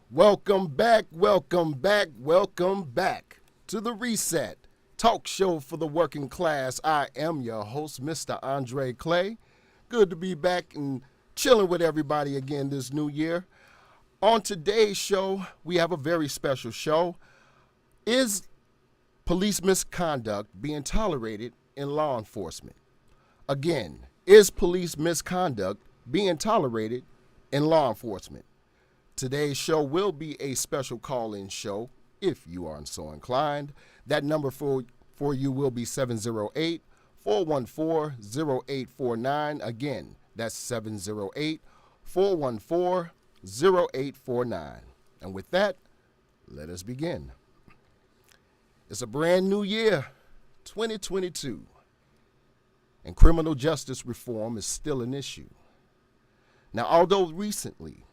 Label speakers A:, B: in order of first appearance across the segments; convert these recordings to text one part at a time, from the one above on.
A: Welcome back, welcome back, welcome back to the Reset Talk Show for the Working Class. I am your host, Mr. Andre Clay. Good to be back and chilling with everybody again this new year. On today's show, we have a very special show. Is police misconduct being tolerated in law enforcement? Again, is police misconduct being tolerated in law enforcement? Today's show will be a special call-in show if you are so inclined. That number for you will be 708-414-0849. Again, that's 708-414-0849. And with that, let us begin. It's a brand new year, 2022, and criminal justice reform is still an issue. Now, although recently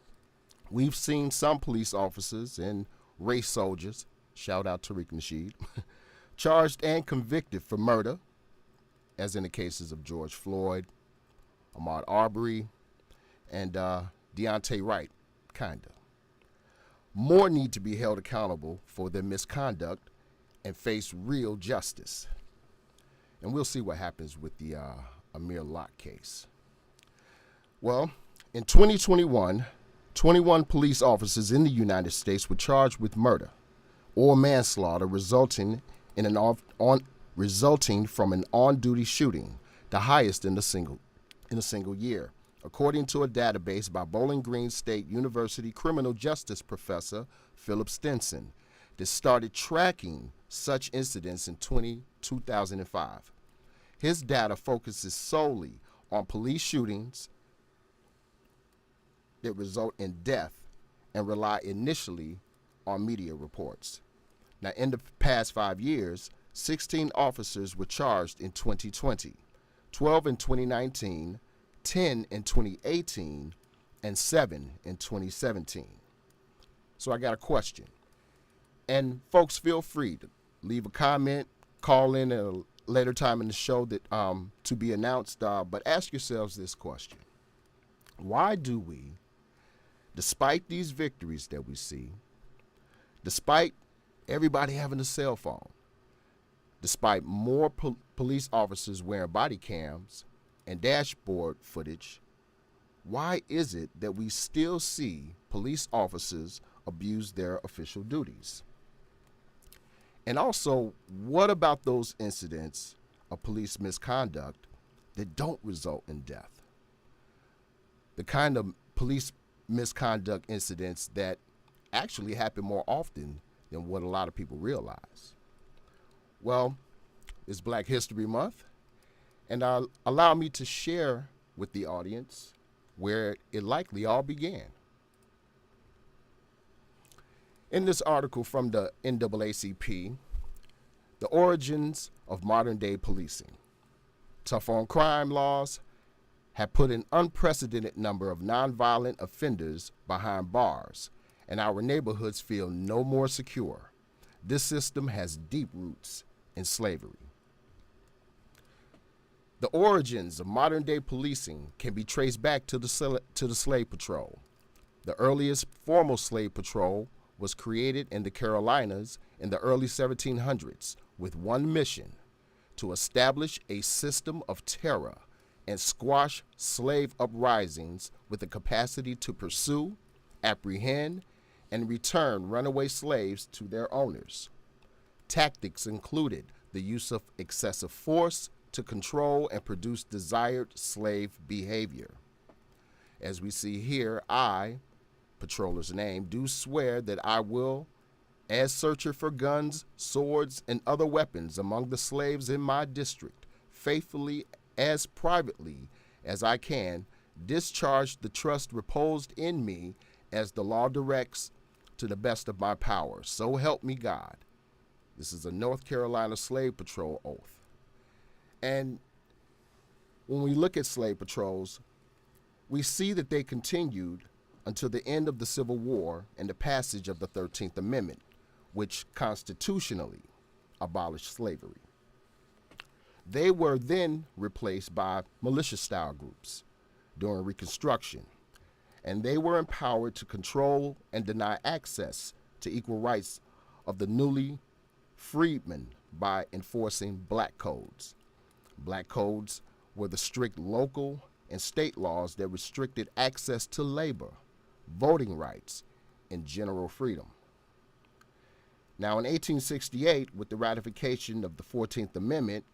A: we've seen some police officers and race soldiers, shout out Tariq Nasheed, charged and convicted for murder, as in the cases of George Floyd, Ahmaud Arbery, and Deontay Wright, kinda. More need to be held accountable for their misconduct and face real justice. And we'll see what happens with the Amir Locke case. Well, in 2021, 21 police officers in the United States were charged with murder or manslaughter resulting from an on-duty shooting, the highest in a single year, according to a database by Bowling Green State University criminal justice professor Philip Stinson that started tracking such incidents in 2005. His data focuses solely on police shootings that result in death and rely initially on media reports. Now, in the past 5 years, 16 officers were charged in 2020, 12 in 2019, 10 in 2018, and 7 in 2017. So I got a question. And folks, feel free to leave a comment, call in at a later time in the show that to be announced, but ask yourselves this question. Why do we, despite these victories that we see, despite everybody having a cell phone, despite more police officers wearing body cams and dashboard footage, why is it that we still see police officers abuse their official duties? And also, what about those incidents of police misconduct that don't result in death? The kind of police misconduct incidents that actually happen more often than what a lot of people realize. Well, it's Black History Month, and allow me to share with the audience where it likely all began. In this article from the NAACP, The Origins of Modern Day Policing, tough on crime laws have put an unprecedented number of nonviolent offenders behind bars, and our neighborhoods feel no more secure. This system has deep roots in slavery. The origins of modern-day policing can be traced back to the slave patrol. The earliest formal slave patrol was created in the Carolinas in the early 1700s with one mission: to establish a system of terror and squash slave uprisings with the capacity to pursue, apprehend, and return runaway slaves to their owners. Tactics included the use of excessive force to control and produce desired slave behavior. As we see here, I, patroller's name, do swear that I will, as searcher for guns, swords, and other weapons among the slaves in my district, faithfully as privately as I can, discharge the trust reposed in me as the law directs to the best of my power. So help me God. This is a North Carolina Slave Patrol oath. And when we look at slave patrols, we see that they continued until the end of the Civil War and the passage of the 13th Amendment, which constitutionally abolished slavery. They were then replaced by militia-style groups during Reconstruction, and they were empowered to control and deny access to equal rights of the newly freedmen by enforcing black codes. Black codes were the strict local and state laws that restricted access to labor, voting rights, and general freedom. Now, in 1868, with the ratification of the 14th Amendment,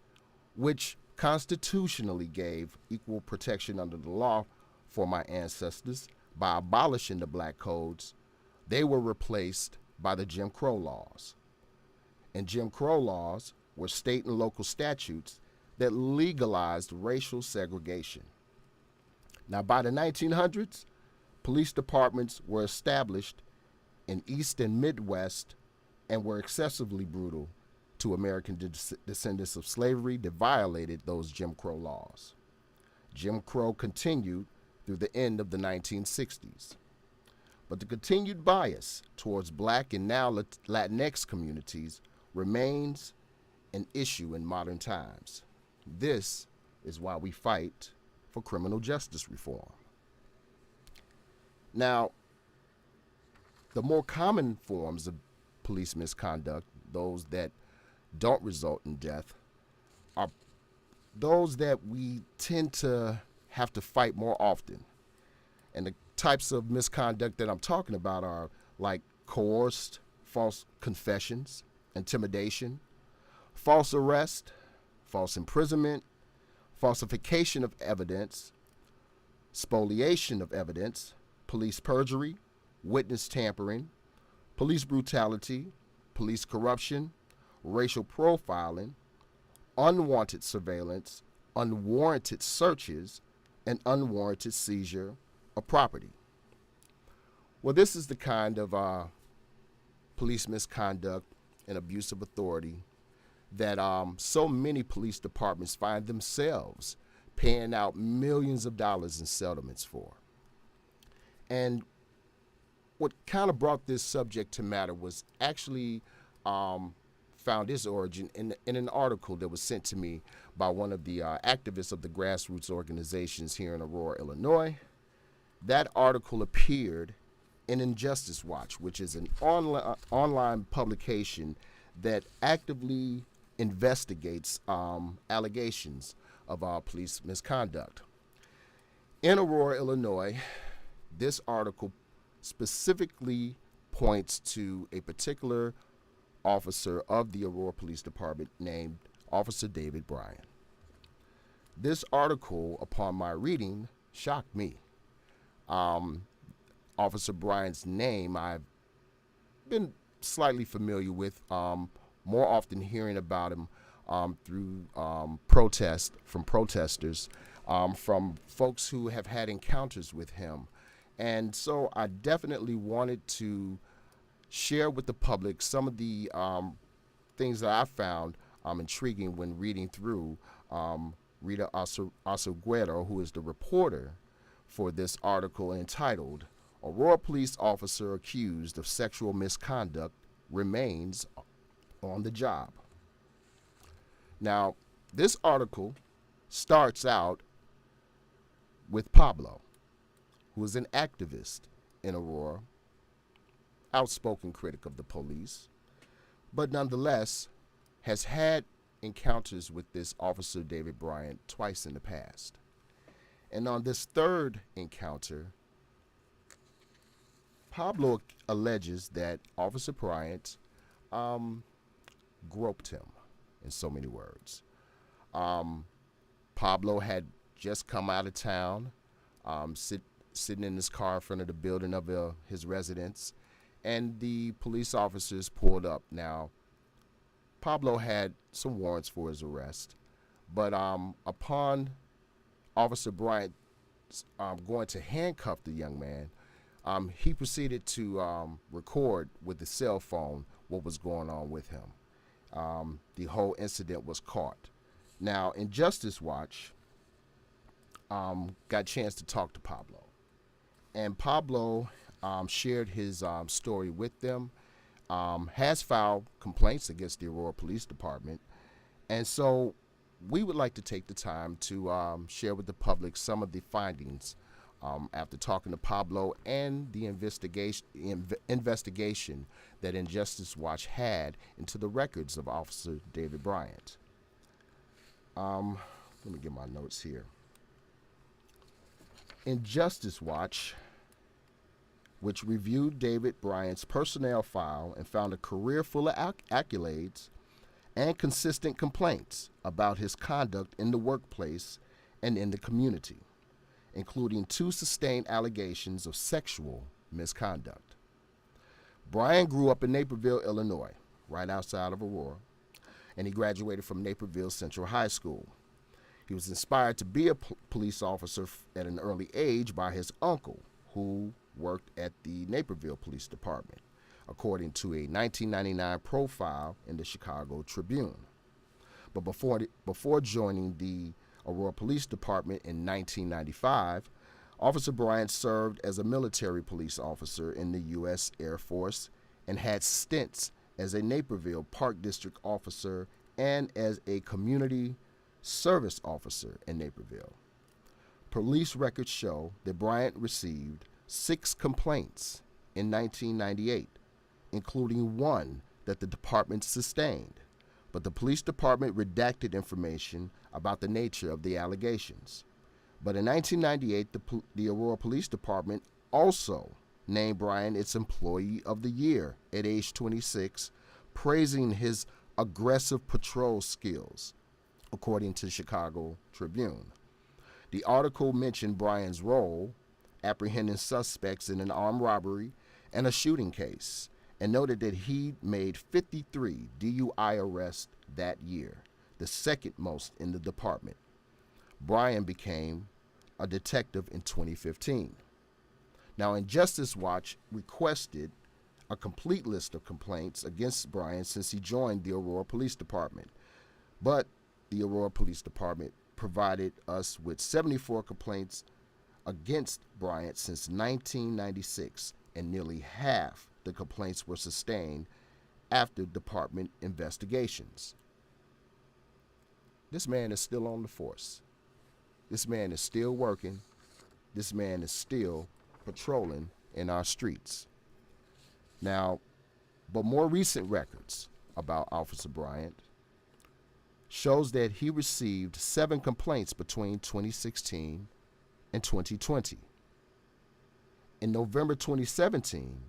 A: which constitutionally gave equal protection under the law for my ancestors by abolishing the black codes, they were replaced by the Jim Crow laws. And Jim Crow laws were state and local statutes that legalized racial segregation. Now, by the 1900s, police departments were established in East and Midwest and were excessively brutal to American descendants of slavery that violated those Jim Crow laws. Jim Crow continued through the end of the 1960s. But the continued bias towards black and now Latinx communities remains an issue in modern times. This is why we fight for criminal justice reform. Now, the more common forms of police misconduct, those that don't result in death, are those that we tend to have to fight more often. And the types of misconduct that I'm talking about are like coerced false confessions, intimidation, false arrest, false imprisonment, falsification of evidence, spoliation of evidence, police perjury, witness tampering, police brutality, police corruption, racial profiling, unwanted surveillance, unwarranted searches, and unwarranted seizure of property. Well, this is the kind of police misconduct and abuse of authority that so many police departments find themselves paying out millions of dollars in settlements for. And what kind of brought this subject to matter was actually found its origin in an article that was sent to me by one of the activists of the grassroots organizations here in Aurora, Illinois. That article appeared in Injustice Watch, which is an online publication that actively investigates allegations of police misconduct. In Aurora, Illinois, this article specifically points to a particular officer of the Aurora Police Department named Officer David Bryan. This article, upon my reading, shocked me. Officer Bryan's name I've been slightly familiar with, more often hearing about him through from protesters, from folks who have had encounters with him. And so I definitely wanted to share with the public some of the things that I found intriguing when reading through Rita Oceguera, who is the reporter for this article entitled, "Aurora Police Officer Accused of Sexual Misconduct Remains on the Job." Now, this article starts out with Pablo, who is an activist in Aurora, outspoken critic of the police, but nonetheless has had encounters with this Officer David Bryan twice in the past. And on this third encounter, Pablo alleges that Officer Bryant groped him, in so many words. Pablo had just come out of town, sitting in his car in front of the building of his residence, and the police officers pulled up. Now, Pablo had some warrants for his arrest, but upon Officer Bryant going to handcuff the young man, he proceeded to record with the cell phone what was going on with him. The whole incident was caught. Now, Injustice Watch got a chance to talk to Pablo. And Pablo shared his story with them, has filed complaints against the Aurora Police Department. And so we would like to take the time to share with the public some of the findings after talking to Pablo and the investigation that Injustice Watch had into the records of Officer David Bryant. Let me get my notes here. Injustice Watch, which reviewed David Bryant's personnel file and found a career full of accolades and consistent complaints about his conduct in the workplace and in the community, including 2 sustained allegations of sexual misconduct. Bryant grew up in Naperville, Illinois, right outside of Aurora, and he graduated from Naperville Central High School. He was inspired to be a police officer at an early age by his uncle, who worked at the Naperville Police Department, according to a 1999 profile in the Chicago Tribune. But before joining the Aurora Police Department in 1995, Officer Bryant served as a military police officer in the U.S. Air Force and had stints as a Naperville Park District officer and as a community service officer in Naperville. Police records show that Bryant received 6 complaints in 1998, including 1 that the department sustained, but the police department redacted information about the nature of the allegations. But in 1998, the Aurora Police Department also named Bryant its Employee of the Year at age 26, praising his aggressive patrol skills, according to the Chicago Tribune. The article mentioned Bryant's role, apprehending suspects in an armed robbery and a shooting case, and noted that he made 53 DUI arrests that year, the second most in the department. Bryant became a detective in 2015. Now, Injustice Watch requested a complete list of complaints against Bryant since he joined the Aurora Police Department, but the Aurora Police Department provided us with 74 complaints against Bryant since 1996, and nearly half the complaints were sustained after department investigations. This man is still on the force. This man is still working. This man is still patrolling in our streets. Now, but more recent records about Officer Bryant shows that he received 7 complaints between 2016 and 2020. In November 2017,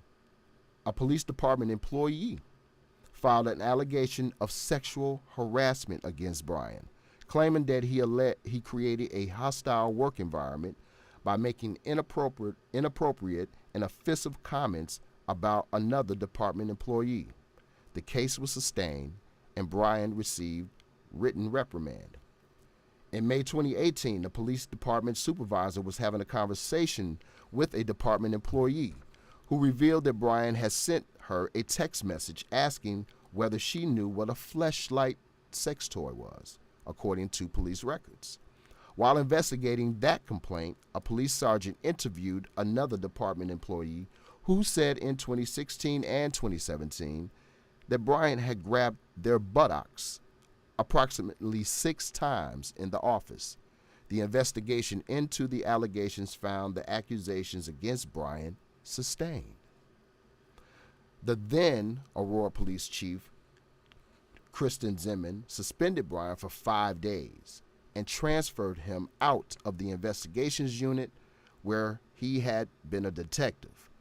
A: a police department employee filed an allegation of sexual harassment against Bryant, claiming that he created a hostile work environment by making inappropriate and offensive comments about another department employee. The case was sustained, and Bryant received written reprimand. In May 2018, the police department supervisor was having a conversation with a department employee who revealed that Bryant had sent her a text message asking whether she knew what a fleshlight sex toy was, according to police records. While investigating that complaint, a police sergeant interviewed another department employee who said in 2016 and 2017 that Bryant had grabbed their buttocks approximately 6 times in the office. The investigation into the allegations found the accusations against Bryant sustained. The then Aurora Police Chief, Kristen Zeman, suspended Bryant for 5 days and transferred him out of the investigations unit where he had been a detective.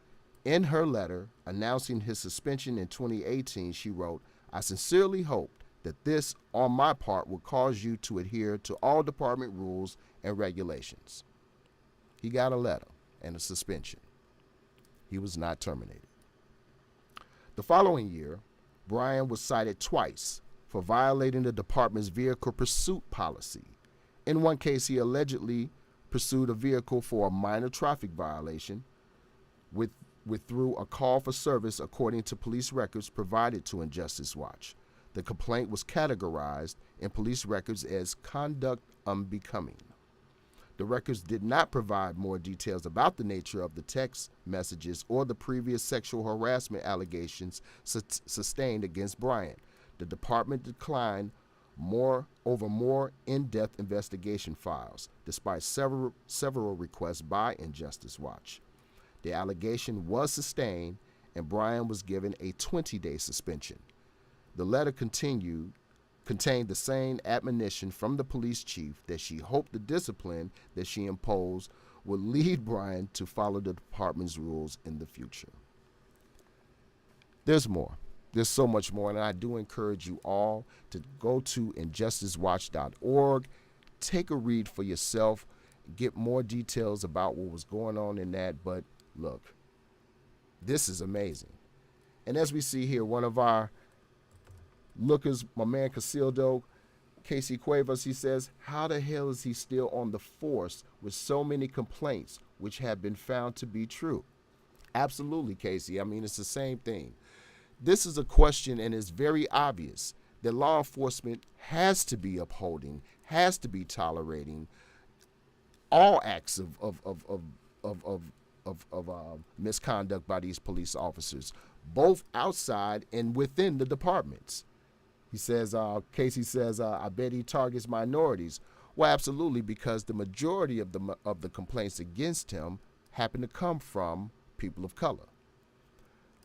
A: In her letter announcing his suspension in 2018, she wrote, "I sincerely hope that this, on my part, will cause you to adhere to all department rules and regulations." He got a letter and a suspension. He was not terminated. The following year, Bryant was cited twice for violating the department's vehicle pursuit policy. In one case, he allegedly pursued a vehicle for a minor traffic violation, withdrew a call for service according to police records provided to Injustice Watch. The complaint was categorized in police records as conduct unbecoming. The records did not provide more details about the nature of the text messages or the previous sexual harassment allegations sustained against Bryant. The department declined more in-depth investigation files, despite several requests by Injustice Watch. The allegation was sustained, and Brian was given a 20-day suspension. The letter contained the same admonition from the police chief that she hoped the discipline that she imposed would lead Brian to follow the department's rules in the future. There's more. There's so much more, and I do encourage you all to go to injusticewatch.org, take a read for yourself, get more details about what was going on in that. But look, this is amazing. And as we see here, one of our lookers, my man Casildo, Casey Cuevas, he says, how the hell is he still on the force with so many complaints which have been found to be true? Absolutely, Casey. I mean, it's the same thing. This is a question, and it's very obvious that law enforcement has to be upholding, has to be tolerating all acts of misconduct by these police officers, both outside and within the departments. He says, Casey says, I bet he targets minorities. Well, absolutely, because the majority of the complaints against him happen to come from people of color.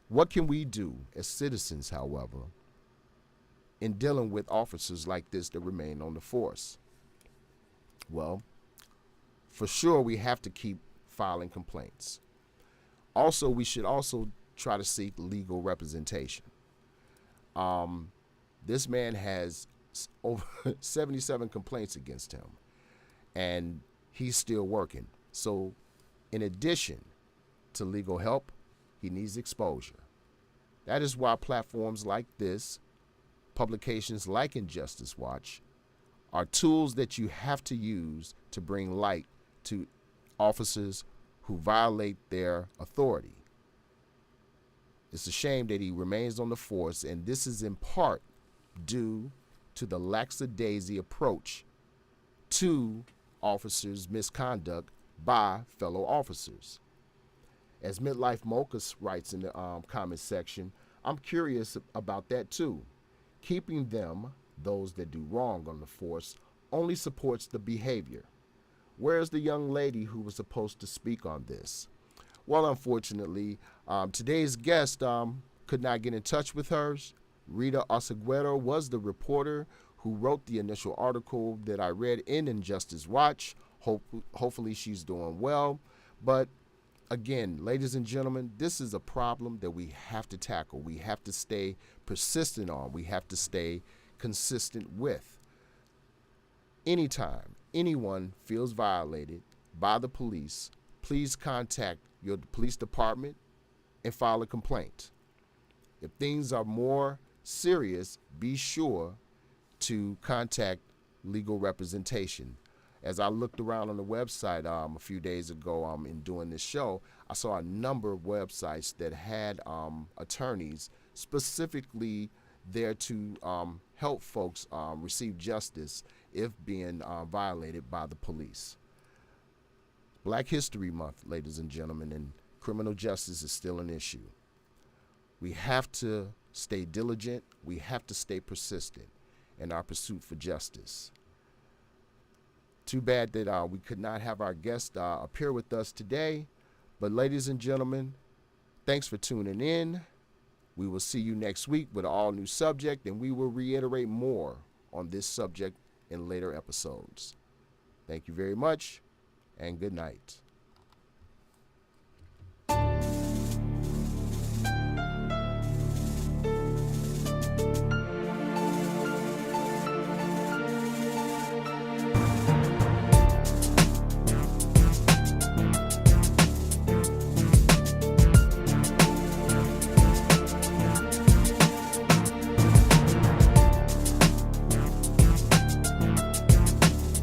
A: What can we do as citizens, however, in dealing with officers like this that remain on the force? Well, for sure, we have to keep filing complaints. Also, we should also try to seek legal representation. This man has over 77 complaints against him, and he's still working. So in addition to legal help, he needs exposure. That is why platforms like this, publications like Injustice Watch, are tools that you have to use to bring light to officers who violate their authority. It's a shame that he remains on the force, and this is in part due to the lackadaisy approach to officers' misconduct by fellow officers. As Midlife Mochas writes in the comment section, I'm curious about that too. Keeping them, those that do wrong on the force, only supports the behavior. Where's the young lady who was supposed to speak on this? Well, unfortunately, today's guest could not get in touch with her. Rita Oceguera was the reporter who wrote the initial article that I read in Injustice Watch. Hopefully she's doing well. But again, ladies and gentlemen, this is a problem that we have to tackle. We have to stay persistent on. We have to stay consistent with. Anytime anyone feels violated by the police, please contact your police department and file a complaint. If things are more serious, be sure to contact legal representation. As I looked around on the website a few days ago in doing this show, I saw a number of websites that had attorneys specifically there to help folks receive justice if being violated by the police. Black History Month, ladies and gentlemen, and criminal justice is still an issue. We have to stay diligent. We have to stay persistent in our pursuit for justice. Too bad that we could not have our guest appear with us today. But ladies and gentlemen, thanks for tuning in. We will see you next week with an all-new subject, and we will reiterate more on this subject in later episodes. Thank you very much, and good night.